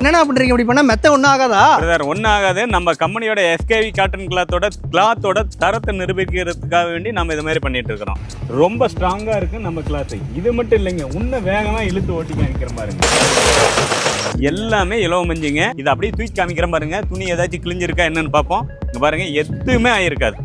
என்னென்ன பண்றீங்க இப்படி பண்ணா மெத்த ஒன்றும் ஆகாதா? பிரதர் ஒன்றும் ஆகாது. நம்ம கம்பெனியோட எஸ்கேவி காட்டன் கிளாத்தோட தரத்தை நிரூபிக்கிறதுக்காக வேண்டி நம்ம இது மாதிரி பண்ணிட்டு இருக்கிறோம். ரொம்ப ஸ்ட்ராங்கா இருக்கு நம்ம கிளாத். இது மட்டும் இல்லைங்க, இன்னும் வேகமா இழுத்து ஓட்டி காமிக்கிற பாருங்க. எல்லாமே இலவ மஞ்சுங்க. இது அப்படியே தூக்கி காமிக்கிற பாருங்க. துணி ஏதாச்சும் கிழிஞ்சிருக்கா என்னன்னு பார்ப்போம். இங்க பாருங்க, எதுவுமே ஆயிருக்காது.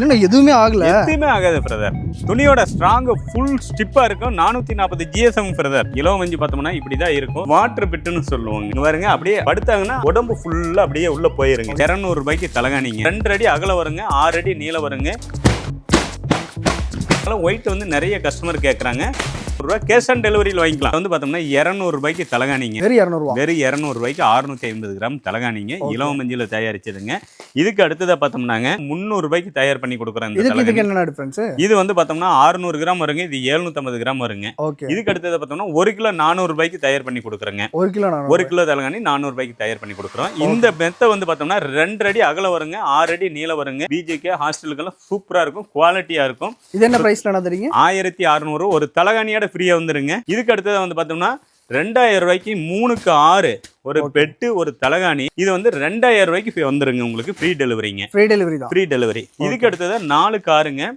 இல்ல எதுவுமே ஆகல. எதுவுமே ஆகாது பிரதர். துணியோட ஸ்ட்ராங் ஃபுல் ஸ்டிப்பா இருக்கும். 440 GSM பிரதர். இலவ மஞ்சு பார்த்தோம்னா இப்படிதான் இருக்கும். வாட்டர் பிட்டுன்னு சொல்லுவாங்க. இங்க பாருங்க, அப்படியே படுத்தாங்கன்னா உடம்பு ஃபுல்லா அப்படியே உள்ள போயிருங்க. 200 ரூபாய்க்கு தலகாணிங்க. 2 அடி அகலம் வருங்க, 6 அடி நீளம் வருங்க. ஒயிட் வந்து நிறைய கஸ்டமர் கேட்குறாங்க. கேஷ் ஆன் டெலிவரியில் வாங்கிக்கலாம். வந்து பார்த்தோம்னா 200 ரூபாய்க்கு தலகாணிங்க. வெறும் 200 ரூபாய்க்கு 650 கிராம் தலகாணிங்க. இலவ மஞ்சில தயாரிச்சதுங்க. இதுக்கு அடுத்ததை பார்த்தோம்னாங்க 300 ரூபாய்க்கு தயார் பண்ணி கொடுக்குறேன். இது வந்து பார்த்தோம்னா 600 கிராம் வருங்க. இது 750 கிராம் வருங்க. இதுக்கு அடுத்ததை பார்த்தோம்னா 1 கிலோ 400 ரூபாய்க்கு தயார் பண்ணி கொடுக்குறேங்க. 1 கிலோ தலகாணி 400 ரூபாய்க்கு தயார் பண்ணி கொடுக்குறோம். இந்த மெத்தை வந்து பார்த்தோம்னா 2 அடி அகலம் வருங்க, 6 அடி நீளம் வருங்க. பிஜேகே ஹாஸ்டலுக்கெல்லாம் சூப்பரா இருக்கும், குவாலிட்டியா இருக்கும். இது என்ன பிரைஸ்ல தரீங்க? 1600 ஒரு தலகாணியோட ஃப்ரீயா வந்துருங்க. இதுக்கு அடுத்தது வந்து பார்த்தோம்னா 2000 ரூபாய்க்கு 3க்கு 6 ஒரு பெட்டு ஒரு தலகாணி. இது வந்து 2000 ரூபாய்க்கு வந்துருங்க. உங்களுக்கு ஃப்ரீ டெலிவரிங்க. Free delivery. இதுக்கு அடுத்தது 4க்கு 6ங்க.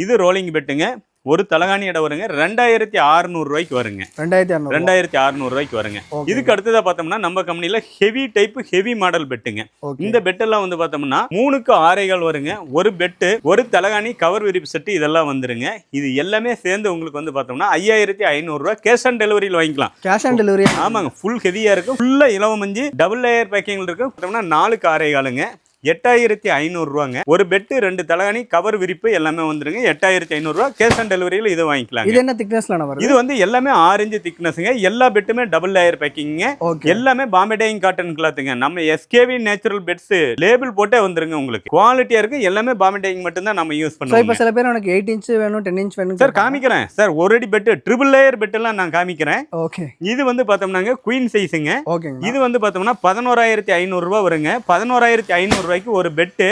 இது ரோலிங் பெட்டுங்க. ஒரு தலகாணியோட வருங்க 2600 ரூபாய்க்கு வருங்க. 2600 ரூபாய்க்கு வருங்க. இதுக்கு அடுத்ததா பார்த்தோம்னா நம்ம கம்பெனில ஹெவி டைப் ஹெவி மாடல் பெட்டுங்க. இந்த பெட்டெல்லாம் வந்து பார்த்தோம்னா 3க்கு 6 வருங்க. ஒரு பெட்டு ஒரு தலகாணி கவர் விரிப்பு செட்டு இதெல்லாம் வந்துருங்க. இது எல்லாமே சேர்ந்து உங்களுக்கு வந்து பார்த்தோம்னா 5500 ரூபாய் கேஷ் ஆன் டெலிவரியில் வாங்கிக்கலாம். Cash on delivery? ஆமாங்க. ஃபுல் ஹெவியா இருக்கும். ஃபுல்லா இலவ மஞ்சு டபுள் லேயர் பேக்கிங் இருக்கு. பார்த்தோம்னா 4க்கு 6 8500 ரூபாங்க. ஒரு பெட்டு 2 தலகாணி கவர் விரிப்பு எல்லாமே வந்துருங்க. 8500 ரூபாய் கேஷ் ஆன் டெலிவரியில இதை வாங்கிக்கலாம். இது என்ன திக்னஸ்ல வருது? இது வந்து எல்லாமே 6 இன்ச் திக்னஸ்ங்க. எல்லா பெட்டுமே டபுள் லேயர் பேக்கிங்க. எல்லாமே பாம்பே டையிங் காட்டன் கிளாத்துங்க. நம்ம எஸ்கேவி நேச்சுரல் பெட்ஸ் லேபிள் போட்டே வந்துருங்க. உங்களுக்கு குவாலிட்டியா இருக்கு. எல்லாமே பாம்பே டையிங் மட்டும் தான் நம்ம யூஸ் பண்ணுவோம். இப்போ சில பேர் எனக்கு 8 இன்ச் வேணும் 10 இன்ச் வேணும் சார் காமிக்கிறேன் சார். ஒரு அடி பெட் ட்ரிபிள் லேயர் பெட் எல்லாம் நான் காமிக்கிறேன். ஓகே. இது வந்து பார்த்தோம்னாங்க குயின் சைஸுங்க. இது வந்து பார்த்தோம்னா 11500 ரூபாய் வருங்க. 11500 ரூபாய்க்கு ஒரு பெட்டு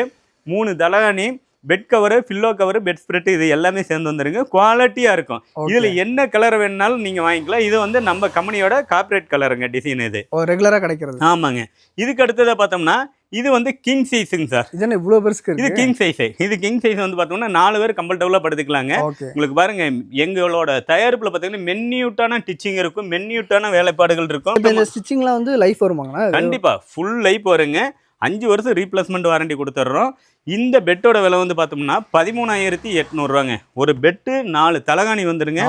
3 தலகாணி bed cover pillow cover bedspread இது எல்லாமே சேர்ந்து வந்துருங்க. குவாலிட்டியா இருக்கும். இதுல என்ன கலர் வேணும்னாலும் நீங்க வாங்கிக்கலாம். இது வந்து நம்ம கம்பெனியோட கார்ப்பரேட் கலருங்க. டிசைன் இது ரெகுலரா கிடைக்கிறது. ஆமாங்க. இதுக்கு அடுத்ததை பார்த்தோம்னா இது வந்து கிங் சைஸுங்க சார். இது என்ன இவ்வளவு பெருசு இருக்கு? இது கிங் சைஸ். இது கிங் சைஸ் வந்து பார்த்தோம்னா 4 பேர் கம்ஃபர்டபுளா படுத்துக்கலாங்க. உங்களுக்கு பாருங்க, எங்களோட தயாரிப்புல பார்த்தீங்கன்னா மென்யூட்டான டிச்சிங் இருக்கும், மென்யூட்டான வேலைப்பாடுகள் இருக்கும். இந்த ஸ்டிச்சிங்லாம் வந்து லைஃப் வருமாங்க? கண்டிப்பா ஃபுல் லைஃப் வருங்க. 5 வருஷம் ரீப்ளேஸ்மெண்ட் வாரண்டி கொடுத்துட்றோம். இந்த பெட்டோட விலை வந்து பார்த்தோம்னா 13800 ரூபாங்க. ஒரு பெட்டு 4 தலகாணி வந்துருங்க.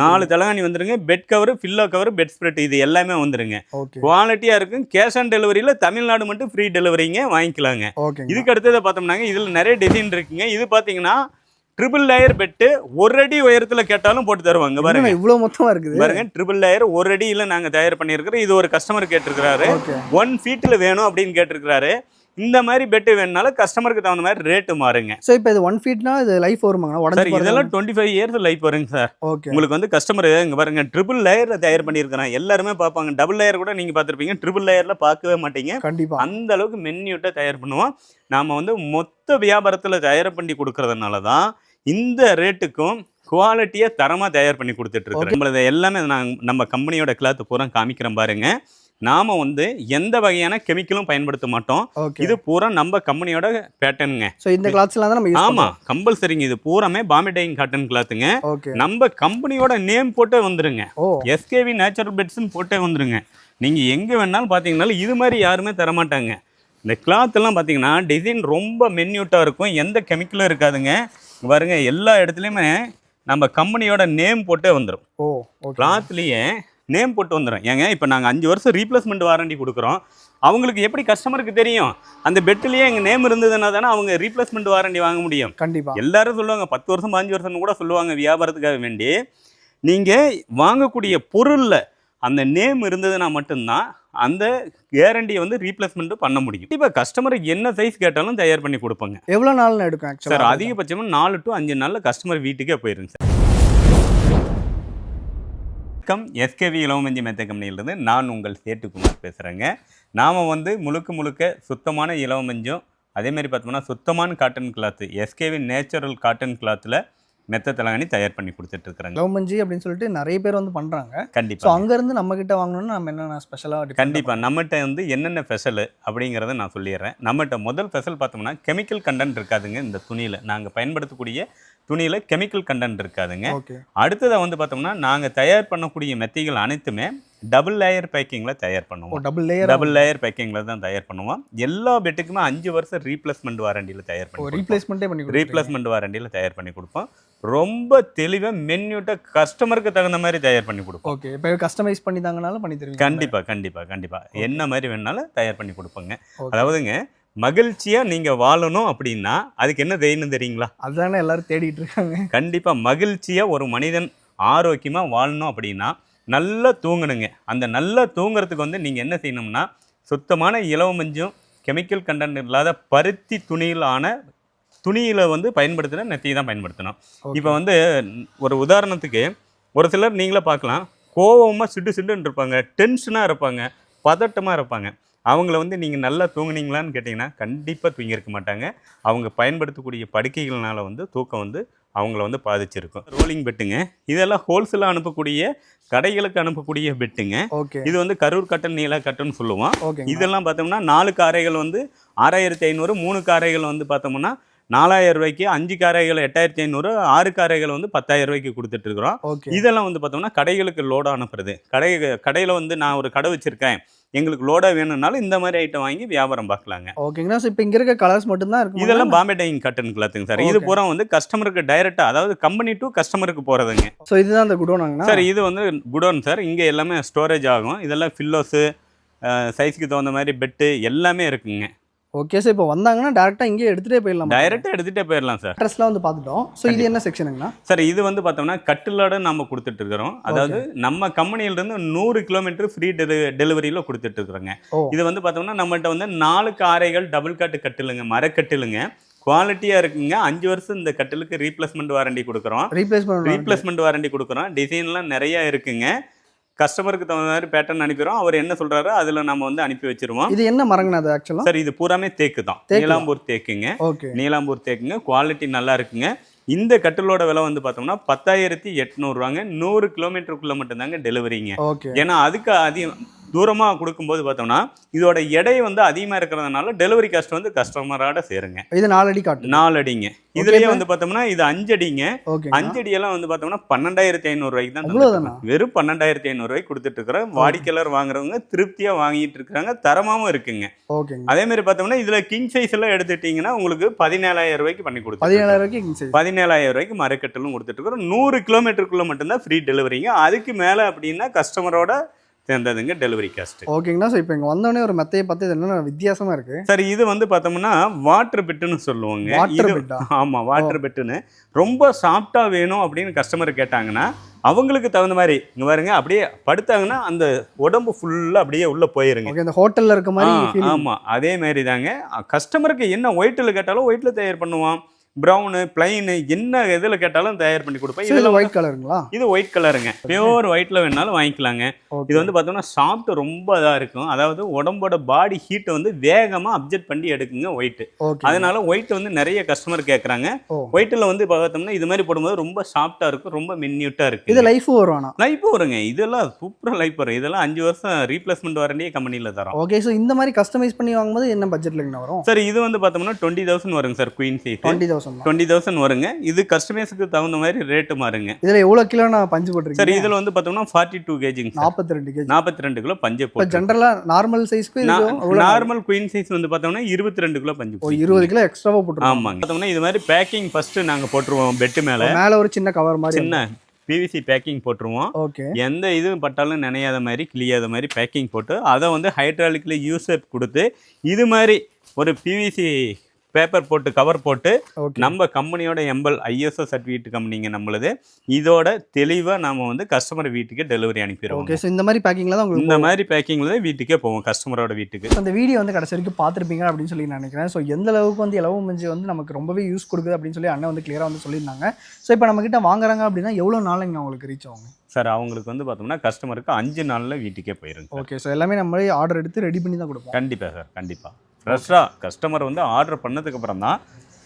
4 தலகாணி வந்துருங்க. Bed cover pillow cover bedspread இது எல்லாமே வந்துருங்க. குவாலிட்டியா இருக்கும். கேஷ் ஆன் டெலிவரியில தமிழ்நாடு மட்டும் ஃப்ரீ டெலிவரிங்க, வாங்கிக்கலாங்க. இதுக்கு அடுத்ததை பார்த்தோம்னாங்க இதுல நிறைய டிசைன் இருக்குங்க. இது பாத்தீங்கன்னா ட்ரிபிள் லேயர் பெட்டு 1 அடி உயரத்துல கேட்டாலும் போட்டு தருவாங்க. பாருங்க இவ்வளவு மொத்தமா இருக்குது பாருங்க. ட்ரிபிள் லேயர் 1 அடியில நாங்க தயார் பண்ணியிருக்கிறோம். இது ஒரு கஸ்டமர் கேட்டிருக்கிறாரு. 1 ஃபீட்ல வேணும் அப்படின்னு கேட்டிருக்கிறாரு. இந்த மாதிரி பெட் வேணும்னாலும் கஸ்டமருக்கு தகுந்த மாதிரி ரேட்டு மாறுங்க. சோ இப்போ இது 1 ஃபீட்னா இது லைஃப் வருமாங்க? சார் இதெல்லாம் 25 இயர்ஸ் லைஃப் வருங்க சார். உங்களுக்கு வந்து கஸ்டமர் இங்க பாருங்க ட்ரிபிள் லேயர்ல தயார் பண்ணியிருக்கிறேன். எல்லாருமே பார்ப்பாங்க. டபுள் லேயர் கூட நீங்க பார்த்துருப்பீங்க. ட்ரிபிள் லேயர்ல பார்க்கவே மாட்டீங்க. கண்டிப்பா அந்த அளவுக்கு மென்யூட்டா தயார் பண்ணுவோம். நாம வந்து மொத்த வியாபாரத்துல தயார் பண்ணி கொடுக்கறதுனால தான் இந்த ரேட்டுக்கும் குவாலிட்டியா தரமா தயார் பண்ணி கொடுத்துட்டு இருக்கோம். நம்மளது எல்லாமே நம்ம கம்பெனியோட கிளாத் பூரா காமிக்கிறோம் பாருங்க. நாம வந்து எந்த வகையான கெமிக்கலும் பயன்படுத்த மாட்டோம். இது பூரா நம்ம கம்பெனியோட பேட்டர்னுங்க. சோ இந்த கிளாத்ஸ்லாம் தான் நம்ம யூஸ் ஆமா கம்பல்சரிங்க. இது பூராமே பாம்பே டையிங் காட்டன் கிளாத்துங்க. நம்ம கம்பெனியோட நேம் போட்டே வந்துருங்க. எஸ்கேவி நேச்சுரல் பெட்ஸ்னு போட்டே வந்துருங்க. நீங்க எங்க வேணாலும் பாத்தீங்கன்னாலும் இது மாதிரி யாருமே தர மாட்டாங்க. இந்த கிளாத் எல்லாம் பாத்தீங்கன்னா டிசைன் ரொம்ப மென்யூட்டா இருக்கும். எந்த கெமிக்கலும் இருக்காதுங்க. பாருங்க எல்லா இடத்துலையுமே நம்ம கம்பெனியோட நேம் போட்டே வந்துடும். கிளாத்லேயே நேம் போட்டு வந்துடும். ஏங்க இப்போ நாங்கள் 5 வருஷம் ரீப்ளேஸ்மெண்ட் வாரண்டி கொடுக்குறோம். அவங்களுக்கு எப்படி கஸ்டமருக்கு தெரியும்? அந்த பெட்டிலேயே எங்கள் நேம் இருந்ததுன்னா தானே அவங்க ரீப்ளேஸ்மெண்ட் வாரண்டி வாங்க முடியும். கண்டிப்பாக எல்லாரும் சொல்லுவாங்க 10 வருஷம் 5 வருஷம்னு கூட சொல்லுவாங்க வியாபாரத்துக்காக வேண்டி. நீங்கள் வாங்கக்கூடிய பொருளில் அந்த நேம் இருந்ததுன்னா மட்டும்தான் அந்த கேரண்டியை வந்து ரீப்ளேஸ்மெண்ட் பண்ண முடியும். இப்போ கஸ்டமருக்கு என்ன சைஸ் கேட்டாலும் தயார் பண்ணி கொடுப்பாங்க. எவ்வளோ நாள் எடுக்கும் சார்? அதிகபட்சமாக 4 to 5 நாளில் கஸ்டமர் வீட்டுக்கே போயிருங்க சார். வணக்கம், எஸ்கேவி இலவ மஞ்சு மெத்தை கம்பெனியிலிருந்து நான் உங்கள் சேட்டுக்குமார் பேசுகிறேங்க. நாம் வந்து முழுக்க சுத்தமான இலவ மஞ்சும் அதேமாதிரி பார்த்தோம்னா சுத்தமான cotton cloth SKV natural cotton கிளாத்தில் மெத்த தலகாணி தயார் பண்ணி கொடுத்துட்டு இருக்கிறாங்க. லவ் மஞ்சி அப்படின்னு சொல்லிட்டு நிறைய பேர் வந்து பண்றாங்க. ஸோ கண்டிப்பா அங்கேருந்து நம்ம கிட்ட வாங்கணும்னா நம்ம என்னென்ன ஸ்பெஷலாக கண்டிப்பா நம்மகிட்ட வந்து என்னென்ன ஸ்பெஷல் அப்படிங்கிறத நான் சொல்லிடுறேன். நம்மகிட்ட முதல் ஸ்பெஷல் பார்த்தோம்னா கெமிக்கல் கண்டென்ட் இருக்காதுங்க. இந்த துணியில நாங்கள் பயன்படுத்தக்கூடிய துணியில கெமிக்கல் கண்டென்ட் இருக்காதுங்க. ஓகே. அடுத்ததாக வந்து பார்த்தோம்னா நாங்கள் தயார் பண்ணக்கூடிய மெத்தைகள் அனைத்துமே டபுள் லேயர் பேக்கிங்கில் தயார் பண்ணுவோம். டபுள் லேயர் பேக்கிங்கில் தான் தயார் பண்ணுவோம். எல்லா பெட்டுக்குமே 5 வருஷம் ரீப்ளேஸ்மெண்ட் வாரண்டியில் தயார் பண்ணுவோம். ரீப்ளேஸ்மெண்ட் வாரண்டியில் தயார் பண்ணி கொடுப்போம். ரொம்ப தெளிவாக மென்யூட்டாக கஸ்டமருக்கு தகுந்த மாதிரி தயார் பண்ணி கொடுப்போம். ஓகே. இப்போ கஸ்டமைஸ் பண்ணி தாங்கனாலும் பண்ணி தருவீங்க? கண்டிப்பாக என்ன மாதிரி வேணாலும் தயார் பண்ணி கொடுப்போங்க. அதாவதுங்க மகிழ்ச்சியாக நீங்கள் வாழணும் அப்படின்னா அதுக்கு என்ன செய்யணும் தெரியுங்களா? அதுதானே எல்லாரும் தேடிட்டு இருக்காங்க. கண்டிப்பாக மகிழ்ச்சியாக ஒரு மனிதன் ஆரோக்கியமாக வாழணும் அப்படின்னா நல்லா தூங்கணுங்க. அந்த நல்லா தூங்குறதுக்கு வந்து நீங்கள் என்ன செய்யணும்னா சுத்தமான இலவ மஞ்சும் கெமிக்கல் கண்டென்ட் இல்லாத பருத்தி துணியில் வந்து பயன்படுத்துகிற நெத்தியை தான் பயன்படுத்தணும். இப்போ வந்து ஒரு உதாரணத்துக்கு ஒரு சிலர் நீங்களே பார்க்கலாம், கோவமாக சிட்டுன்னு இருப்பாங்க, டென்ஷனாக இருப்பாங்க, பதட்டமாக இருப்பாங்க. அவங்கள வந்து நீங்கள் நல்லா தூங்குனீங்களான்னு கேட்டிங்கன்னா கண்டிப்பாக தூங்கியிருக்க மாட்டாங்க. அவங்க பயன்படுத்தக்கூடிய படுக்கைகள்னால வந்து தூக்கம் வந்து அவங்கள வந்து பாதிச்சிருக்கும். ரோலிங் பெட்டுங்க, இதெல்லாம் ஹோல்சேலாக அனுப்பக்கூடிய கடைகளுக்கு அனுப்பக்கூடிய பெட்டுங்க. இது வந்து கரூர் கட்டன் நீலா கட்டன்னு சொல்லுவோம். இதெல்லாம் பார்த்தோம்னா 4 காரைகள் வந்து 6500, 3 காரைகள் வந்து பார்த்தோம்னா 4000 ரூபாய்க்கு, 5 காரைகள் 8500, 6 காரைகள் வந்து 10,000 ரூபாய்க்கு கொடுத்துட்டு இருக்கிறோம். இதெல்லாம் வந்து பார்த்தோம்னா கடைகளுக்கு லோடாக அனுப்புறது. கடையில் வந்து நான் ஒரு கடை வச்சிருக்கேன், எங்களுக்கு லோடாக வேணும்னாலும் இந்த மாதிரி ஐட்டம் வாங்கி வியாபாரம் பார்க்கலாங்க. ஓகேங்களா. ஸோ இப்போ இங்கே இருக்க கலர்ஸ் மட்டும்தான் இருக்கு. இதெல்லாம் பாம்பே டையிங் கட்டன் கிளாத்துங்க சார். இது பூரா வந்து கஸ்டமருக்கு டைரெக்டாக, அதாவது கம்பெனி டு கஸ்டமருக்கு போகிறதுங்க. ஸோ இதுதான் அந்த குடோனாங்கண்ணா சார்? இது வந்து குடோன் சார். இங்கே எல்லாமே ஸ்டோரேஜ் ஆகும். இதெல்லாம் ஃபில்லோஸு, சைஸ்க்கு தகுந்த மாதிரி பெட்டு எல்லாமே இருக்குங்க. ஓகே. சார் இப்போ வந்தாங்கன்னா டேரெக்டாக இங்கே எடுத்துகிட்டே போயிடலாம்? டைரெக்டாக எடுத்துகிட்டே போயிடலாம் சார். அட்ரஸ்லாம் வந்து பார்த்துட்டோம். ஸோ இது என்ன செக்ஷனுங்கண்ணா? சார் இது வந்து பார்த்தோம்னா கட்டிலோட நம்ம கொடுத்துட்டு இருக்கிறோம். அதாவது நம்ம கம்பெனியிலேருந்து 100 கிலோமீட்டர் ஃப்ரீ டெலிவரியில் கொடுத்துட்டு இருக்கிறோங்க. இது வந்து பார்த்தோம்னா நம்மகிட்ட வந்து 4 காரைகள் டபுள் காட்டு கட்டிலுங்க, மரக்கட்டிலுங்க, குவாலிட்டியாக இருக்குங்க. 5 வருஷம் இந்த கட்டிலுக்கு ரீப்ளேஸ்மெண்ட் வாரண்டி கொடுக்குறோம். ரீப்ளேஸ்மெண்ட் வாரண்டி கொடுக்குறோம். டிசைன்லாம் நிறையா இருக்குங்க. கஸ்டமருக்கு தகுந்த மாதிரி பேட்டர்ன் அனுப்பிடுறோம். அவர் என்ன சொல்றாரு அதில் நம்ம வந்து அனுப்பி வச்சிருவோம். இது என்ன மரங்கண்ணா அது ஆக்சுவலாக? சார் இது பூராமே தேக்கு தான், நீலாம்பூர் தேக்குங்க. நீலாம்பூர் தேக்குங்க, குவாலிட்டி நல்லா இருக்குங்க. இந்த கட்டிலோட விலை வந்து பார்த்தோம்னா 10,800 ரூபாங்க. 100 கிலோமீட்டருக்குள்ள மட்டும்தாங்க டெலிவரிங்க. ஏன்னா அதுக்கு அதிகம் தூரமாக கொடுக்கும்போது பார்த்தோம்னா இதோட எடை வந்து அதிகமாக இருக்கிறதுனால டெலிவரி காஸ்ட் வந்து கஸ்டமரோட சேருங்க. இது 4 அடி காட்டு, 4 அடிங்க. இதுலயே வந்து பார்த்தோம்னா இது 5 அடிங்க. 5 அடியெல்லாம் வந்து பார்த்தோம்னா 12,500 ரூபாய்க்கு தான், வெறும் 12,500 ரூபாய்க்கு கொடுத்துட்டு இருக்கிறோம். வாடிக்கையாளர் வாங்குறவங்க திருப்தியா வாங்கிட்டு இருக்காங்க, தரமாவும் இருக்குங்க. அதே மாதிரி பார்த்தோம்னா இதுல கிங் சைஸ் எல்லாம் எடுத்துட்டீங்கன்னா உங்களுக்கு 17,000 ரூபாய்க்கு பண்ணி கொடுத்து, 17,000 ரூபாய்க்கு மரக்கட்டலும் கொடுத்துட்டு இருக்கிறோம். 100 கிலோமீட்டருக்குள்ள மட்டும்தான் ஃப்ரீ டெலிவரிங்க. அதுக்கு மேல அப்படின்னா கஸ்டமரோட சேர்ந்ததுங்க டெலிவரி காஸ்ட். ஓகேங்களா. ஸோ இப்போ இங்கே வந்தோடனே ஒரு மெத்தையை பார்த்து என்ன வித்தியாசமாக இருக்குது சார்? இது வந்து பார்த்தோம்னா வாட்டர் பெட்டுன்னு சொல்லுவாங்க. ஆமாம், வாட்டர் பெட்டுன்னு. ரொம்ப சாஃப்டாக வேணும் அப்படின்னு கஸ்டமர் கேட்டாங்கன்னா அவங்களுக்கு தகுந்த மாதிரி இங்கே பாருங்க, அப்படியே படுத்தாங்கன்னா அந்த உடம்பு ஃபுல்லாக அப்படியே உள்ளே போயிருங்க. இந்த ஹோட்டலில் இருக்க மாதிரி. ஆமாம், அதே மாதிரி தாங்க. கஸ்டமருக்கு என்ன ஒயிட்டில் கேட்டாலும் ஒயிட்டில் தயார் பண்ணுவோம். ப்ரௌனு, பிளைனு, என்ன இதில் கேட்டாலும் தயார் பண்ணி கொடுப்பேன். இதில் ஒயிட் கலருங்களா? இது ஒயிட் கலருங்க. பியூர் ஒயிட்டில் வேணாலும் வாங்கிக்கலாங்க. இது வந்து பார்த்தோம்னா சாஃப்ட் ரொம்ப இதாக இருக்கும். அதாவது உடம்போட பாடி ஹீட்டை வந்து வேகமாக அப்சர்வ் பண்ணி எடுக்குங்க ஒயிட்டு. அதனால ஒயிட் வந்து நிறைய கஸ்டமர் கேட்குறாங்க. ஒயிட்டில் வந்து பார்த்தோம்னா இது மாதிரி போடும்போது ரொம்ப சாஃப்டாக இருக்கும், ரொம்ப மின்யூட்டாக இருக்கும். இது லைஃப் வரும்? லைஃப் வருங்க. இதெல்லாம் சூப்பராக லைஃப் வரும். இதெல்லாம் 5 வருஷம் ரீப்ளேஸ்மெண்ட் வாரண்டியே கம்பெனியில் தரோம். ஓகே. ஸோ இந்த மாதிரி கஸ்டமைஸ் பண்ணி வாங்கும்போது என்ன பட்ஜெட்டில் வரும் சார்? இது வந்து பார்த்தோம்னா 20,000 வருங்க சார். குயின் சைஸ் 20,000 வருங்க. இது கஸ்டமைஸ்க்கு தகுந்த மாதிரி ரேட்டு மாறுங்க. இதுல எவ்வளவு கிலோ நான் பஞ்சு போட்டுருக்கேன் சார்? இதுல வந்து பார்த்தோம்னா 42 கேஜிங்க. 42 கிலோ பஞ்சு போட்டு. ஜெனரலா நார்மல் சைஸ்க்கு நார்மல் குயின் சைஸ் வந்து பார்த்தோம்னா 22 கிலோ பஞ்சு. 20 கிலோ எக்ஸ்ட்ராவா போட்டுருக்கோம். ஆமாங்க. பார்த்தோம்னா இது மாதிரி பேக்கிங் ஃபர்ஸ்ட் நாங்க போட்டுருவோம். பெட் மேல ஒரு சின்ன கவர் மாதிரி, சின்ன பிவிசி பேக்கிங் போட்டுருவோம். எந்த இது பட்டாலும் நினையாத மாதிரி, கிளியாத மாதிரி பேக்கிங் போட்டு அதை வந்து ஹைட்ராலிக்ல யூசப் கொடுத்து இது மாதிரி ஒரு பிவிசி பேப்பர் போட்டு கவர் போட்டு நம்ம கம்பெனியோட எம்பல் ISO சர்டிஃபிகேட் கம்பெனிங்க நம்மளுது. இதோட தெளிவாக நாம வந்து கஸ்டமர் வீட்டுக்கு டெலிவரி அனுப்பிடுவோம். ஓகே. ஸோ இந்த மாதிரி பேக்கிங்ல தான் இந்த மாதிரி பேக்கிங்ல தான் வீட்டுக்கே போவோம், கஸ்டமரோட வீட்டுக்கு. அந்த வீடியோ வந்து கடைசி வரைக்கும் பார்த்துருப்பீங்க அப்படின்னு சொல்லி நினைக்கிறேன். ஸோ எந்த அளவுக்கு வந்து இலவ மஞ்சு வந்து நமக்கு ரொம்பவே யூஸ் கொடுக்குது அப்படின்னு சொல்லி அண்ணன் வந்து கிளியராக வந்து சொல்லியிருந்தாங்க. ஸோ இப்போ நம்ம கிட்ட வாங்குறாங்க அப்படின்னா எவ்வளோ நாளைங்க அவங்களுக்கு ரீச் ஆகும் சார்? அவங்களுக்கு வந்து பார்த்தோம்னா கஸ்டமருக்கு 5 நாளில் வீட்டுக்கே போயிருங்க. ஓகே. ஸோ எல்லாமே நம்மளே ஆர்டர் எடுத்து ரெடி பண்ணி தான் கொடுப்போம். கண்டிப்பாக சார், கண்டிப்பாக. ஃப்ரெஷ்ஷாக கஸ்டமர் வந்து ஆர்டர் பண்ணதுக்கப்புறம் தான்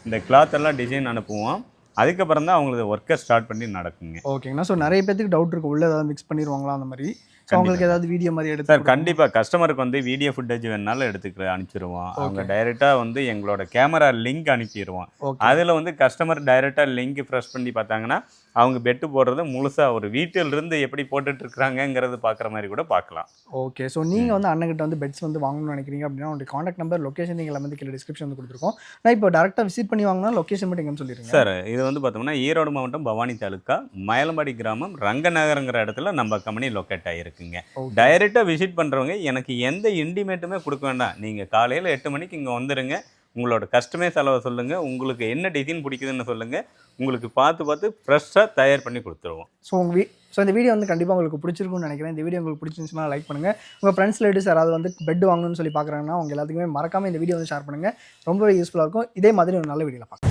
இந்த கிளாத் எல்லாம் டிசைன் அனுப்புவோம். அதுக்கப்புறம் தான் அவங்களுக்கு ஒர்க்கை ஸ்டார்ட் பண்ணி நடக்குங்க. ஓகேங்கண்ணா. ஸோ நிறைய பேத்துக்கு டவுட் இருக்கு, உள்ள ஏதாவது மிக்ஸ் பண்ணிடுவாங்களா அந்த மாதிரி. ஸோ அவங்களுக்கு ஏதாவது வீடியோ மாதிரி எடுத்து சார் கண்டிப்பாக கஸ்டமருக்கு வந்து வீடியோ ஃபுட்டேஜ் வேணாலும் அனுப்பிச்சிருவோம். அவங்க டைரெக்டாக வந்து எங்களோட கேமரா லிங்க் அனுப்பிடுவோம். அதில் வந்து கஸ்டமர் டைரெக்டாக லிங்க் ப்ரெஸ் பண்ணி பார்த்தாங்கன்னா அவங்க பெட்டு போடுறது முழுசாக ஒரு வீட்டிலிருந்து எப்படி போட்டுட்டு இருக்கிறாங்கங்கிறது பார்க்குற மாதிரி கூட பார்க்கலாம். ஓகே. ஸோ நீங்கள் வந்து அண்ணன்கிட்ட வந்து பெட்ஸ் வந்து வாங்கணும்னு நினைக்கிறீங்க அப்படின்னா உங்களுடைய காண்டாக்ட் நம்பர், லொக்கேஷன் நீங்கள் எல்லாமே கீழே டிஸ்கிரிப்ஷன் வந்து கொடுத்துருக்கோம். நான் இப்போ டேரெக்டாக விசிட் பண்ணி வாங்கினா லொக்கேஷன் மட்டும் எங்கன்னு சொல்லிடுங்க சார். இது வந்து பார்த்தோம்னா ஈரோடு மாவட்டம் பவானி தாலுக்கா மயிலம்பாடி கிராமம் ரங்கநகருங்கிற இடத்துல நம்ம கம்பெனி லொக்கேட் ஆகிருக்குங்க. டைரெக்டாக விசிட் பண்ணுறவங்க எனக்கு எந்த இன்டிமேட்டுமே கொடுக்க வேண்டாம். நீங்கள் காலையில் 8 மணிக்கு இங்கே வந்துடுங்க. உங்களோட கஸ்டமைஸ் அளவை சொல்லுங்கள், உங்களுக்கு என்ன டிசைன் பிடிக்குதுன்னு சொல்லுங்கள், உங்களுக்கு பார்த்து ஃப்ரெஷ்ஷாக தயார் பண்ணி கொடுத்துருவோம். ஸோ இந்த வீடியோ வந்து கண்டிப்பாக உங்களுக்கு பிடிச்சிருக்கும்னு நினைக்கிறேன். இந்த வீடியோ உங்களுக்கு பிடிச்சிருந்துச்சுன்னா லைக் பண்ணுங்கள். உங்கள் ஃப்ரெண்ட்ஸ் ரிலேட்டிவ்ஸ் யாராவது வந்து பெட் வாங்கணும்னு சொல்லி பார்க்குறாங்கன்னா அவங்க எல்லாத்துக்குமே மறக்காமல் இந்த வீடியோ வந்து ஷேர் பண்ணுங்கள். ரொம்பவே யூஸ்ஃபுல்லாக இருக்கும். இதே மாதிரி ஒரு நல்ல வீடியோவில் பார்க்கலாம்.